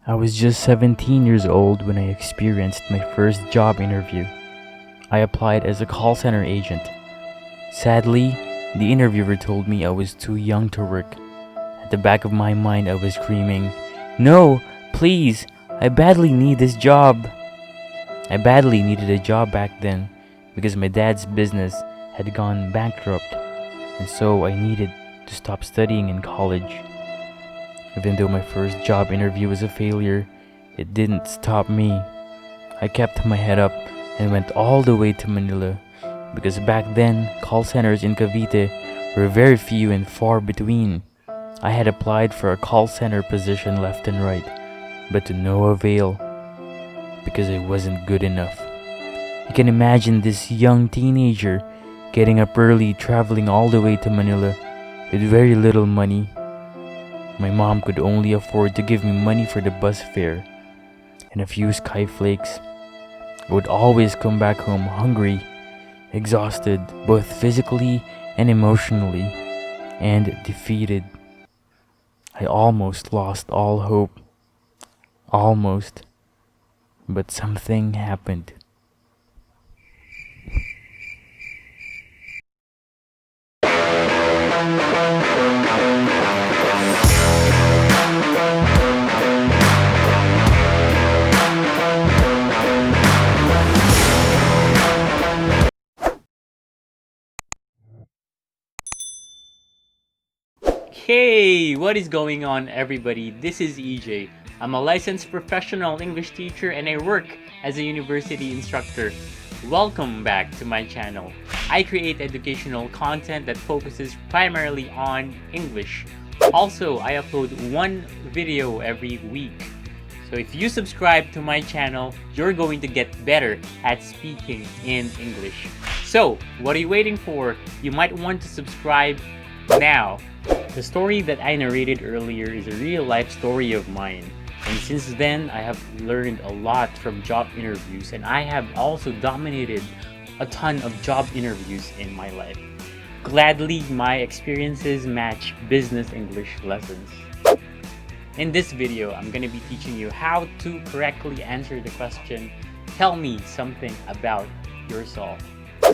I was just 17 years old when I experienced my first job interview. I applied as a call center agent. Sadly, the interviewer told me I was too young to work. At the back of my mind, I was screaming, "No, please, I badly need this job." I badly needed a job back then because my dad's business had gone bankrupt, and so I needed to stop studying in college. Even though my first job interview was a failure, it didn't stop me. I kept my head up and went all the way to Manila because back then, call centers in Cavite were very few and far between. I had applied for a call center position left and right, but to no avail because I wasn't good enough. You can imagine this young teenager getting up early, traveling all the way to Manila with very little money. My mom could only afford to give me money for the bus fare and a few skyflakes. I would always come back home hungry, exhausted, both physically and emotionally, and defeated. I almost lost all hope. Almost. But something happened. Hey, what is going on, everybody? This is EJ. I'm a licensed professional English teacher and I work as a university instructor. Welcome back to my channel. I create educational content that focuses primarily on English. Also, I upload one video every week. So if you subscribe to my channel, you're going to get better at speaking in English. So, what are you waiting for? You might want to subscribe now. The story that I narrated earlier is a real-life story of mine, and since then I have learned a lot from job interviews, and I have also dominated a ton of job interviews in my life. Gladly, my experiences match business English lessons. In this video, I'm going to be teaching you how to correctly answer the question, "Tell me something about yourself."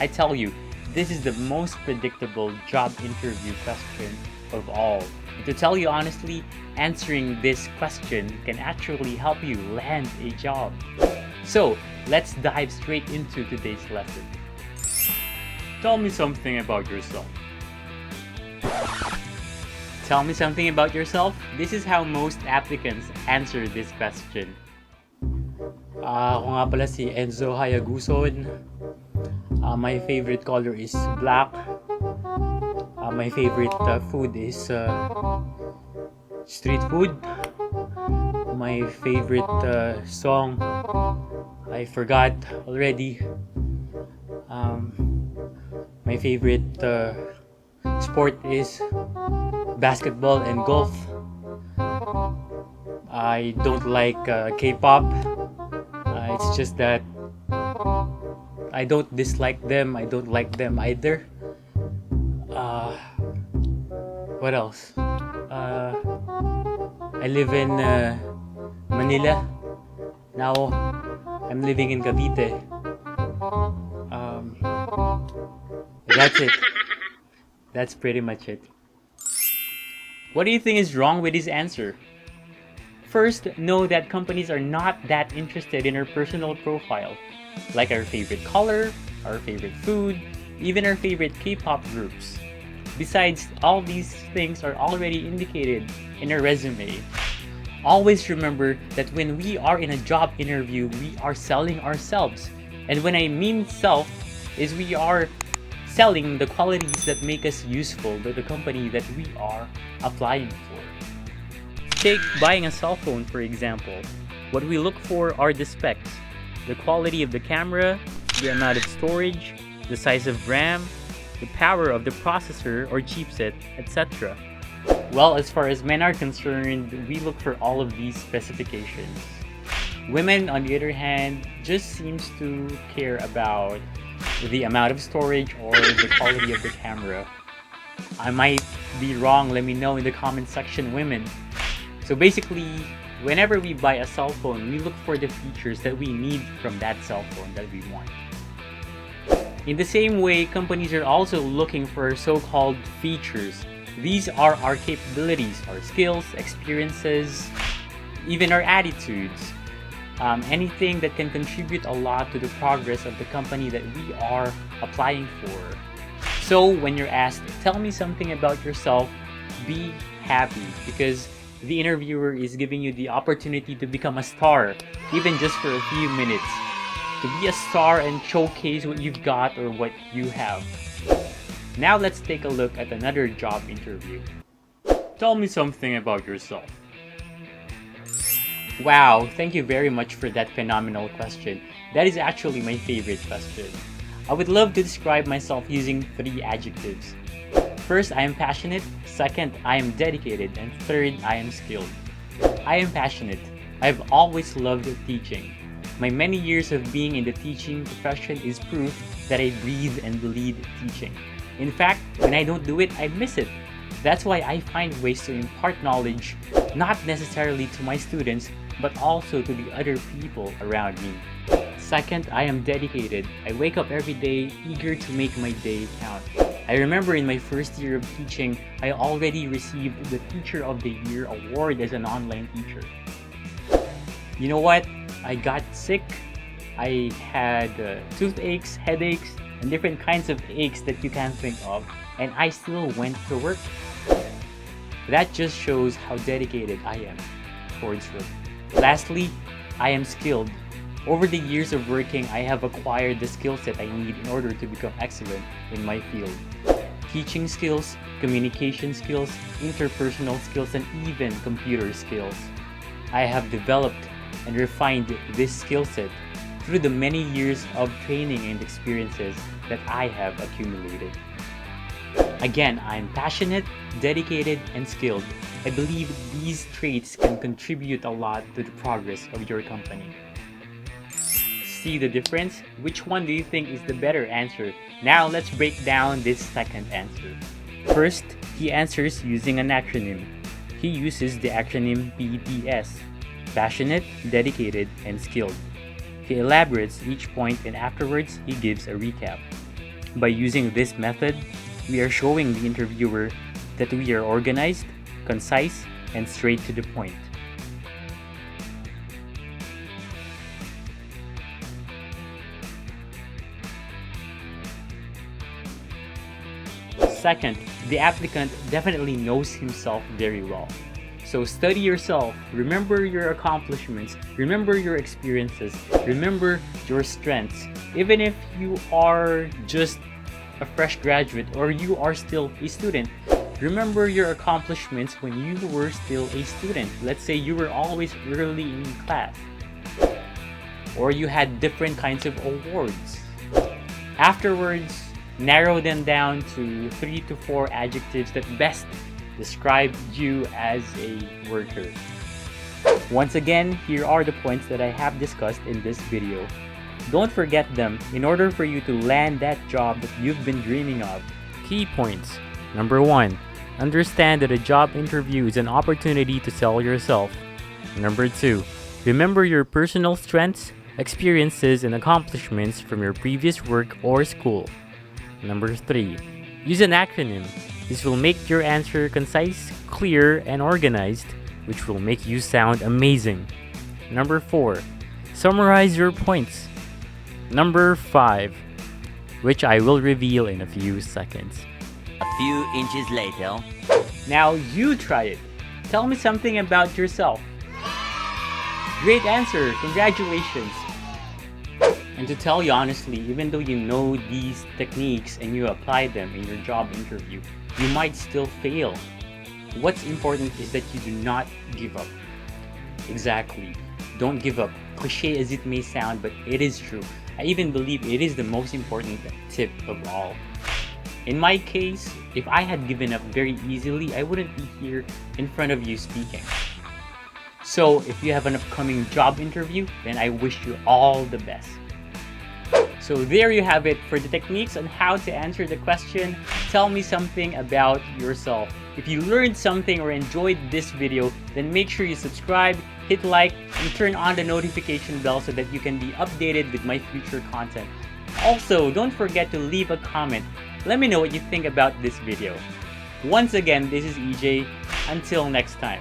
I tell you, this is the most predictable job interview question of all. And to tell you honestly, answering this question can actually help you land a job. So, let's dive straight into today's lesson. Tell me something about yourself. Tell me something about yourself? This is how most applicants answer this question. Ako nga pala si Enzo Hayaguson. My favorite color is black. My favorite food is street food. My favorite song, I forgot already. My favorite sport is basketball and golf. I don't like K-pop. It's just that I don't dislike them. I don't like them either. What else? I live in Manila. Now I'm living in Cavite. That's it. That's pretty much it. What do you think is wrong with his answer? First, know that companies are not that interested in our personal profile, like our favorite color, our favorite food, even our favorite K-pop groups. Besides, all these things are already indicated in our resume. Always remember that when we are in a job interview, we are selling ourselves. And when I mean self, is we are selling the qualities that make us useful to the company that we are applying for. Take buying a cell phone, for example. What we look for are the specs, the quality of the camera, the amount of storage, the size of RAM, the power of the processor or chipset, etc. Well, as far as men are concerned, we look for all of these specifications. Women, on the other hand, just seems to care about the amount of storage or the quality of the camera. I might be wrong, let me know in the comment section, women. So basically, whenever we buy a cell phone, we look for the features that we need from that cell phone that we want. In the same way, companies are also looking for so-called features. These are our capabilities, our skills, experiences, even our attitudes. Anything that can contribute a lot to the progress of the company that we are applying for. So when you're asked, tell me something about yourself, be happy, because the interviewer is giving you the opportunity to become a star, even just for a few minutes. To be a star and showcase what you've got or what you have. Now let's take a look at another job interview. Tell me something about yourself. Wow, thank you very much for that phenomenal question. That is actually my favorite question. I would love to describe myself using 3 adjectives. First, I am passionate. Second, I am dedicated. And third, I am skilled. I am passionate. I've always loved teaching. My many years of being in the teaching profession is proof that I breathe and bleed teaching. In fact, when I don't do it, I miss it. That's why I find ways to impart knowledge, not necessarily to my students, but also to the other people around me. Second, I am dedicated. I wake up every day eager to make my day count. I remember in my first year of teaching, I already received the Teacher of the Year award as an online teacher. You know what? I got sick. I had toothaches, headaches, and different kinds of aches that you can't think of, and I still went to work. That just shows how dedicated I am towards work. Lastly, I am skilled. Over the years of working, I have acquired the skill set I need in order to become excellent in my field. Teaching skills, communication skills, interpersonal skills, and even computer skills. I have developed and refined this skill set through the many years of training and experiences that I have accumulated. Again, I'm passionate, dedicated, and skilled. I believe these traits can contribute a lot to the progress of your company. See the difference? Which one do you think is the better answer? Now let's break down this second answer. First, he answers using an acronym. He uses the acronym PDS. Passionate, dedicated, and skilled. He elaborates each point and afterwards he gives a recap. By using this method, we are showing the interviewer that we are organized, concise, and straight to the point. Second, the applicant definitely knows himself very well. So study yourself, remember your accomplishments, remember your experiences, remember your strengths. Even if you are just a fresh graduate or you are still a student, remember your accomplishments when you were still a student. Let's say you were always early in class, or you had different kinds of awards. Afterwards, narrow them down to 3 to 4 adjectives that best describe you as a worker. Once again, here are the points that I have discussed in this video. Don't forget them in order for you to land that job that you've been dreaming of. Key points. Number 1. Understand that a job interview is an opportunity to sell yourself. Number 2. Remember your personal strengths, experiences, and accomplishments from your previous work or school. Number 3. Use an acronym. This will make your answer concise, clear, and organized, which will make you sound amazing. Number 4. Summarize your points. Number 5, which I will reveal in a few seconds. A few inches later. Now you try it. Tell me something about yourself. Great answer, congratulations. And to tell you honestly, even though you know these techniques and you apply them in your job interview, you might still fail. What's important is that you do not give up. Exactly. Don't give up. Cliche as it may sound, but it is true. I even believe it is the most important tip of all. In my case, if I had given up very easily, I wouldn't be here in front of you speaking. So if you have an upcoming job interview, then I wish you all the best. So there you have it for the techniques on how to answer the question, tell me something about yourself. If you learned something or enjoyed this video, then make sure you subscribe, hit like, and turn on the notification bell so that you can be updated with my future content. Also, don't forget to leave a comment. Let me know what you think about this video. Once again, this is EJ. Until next time.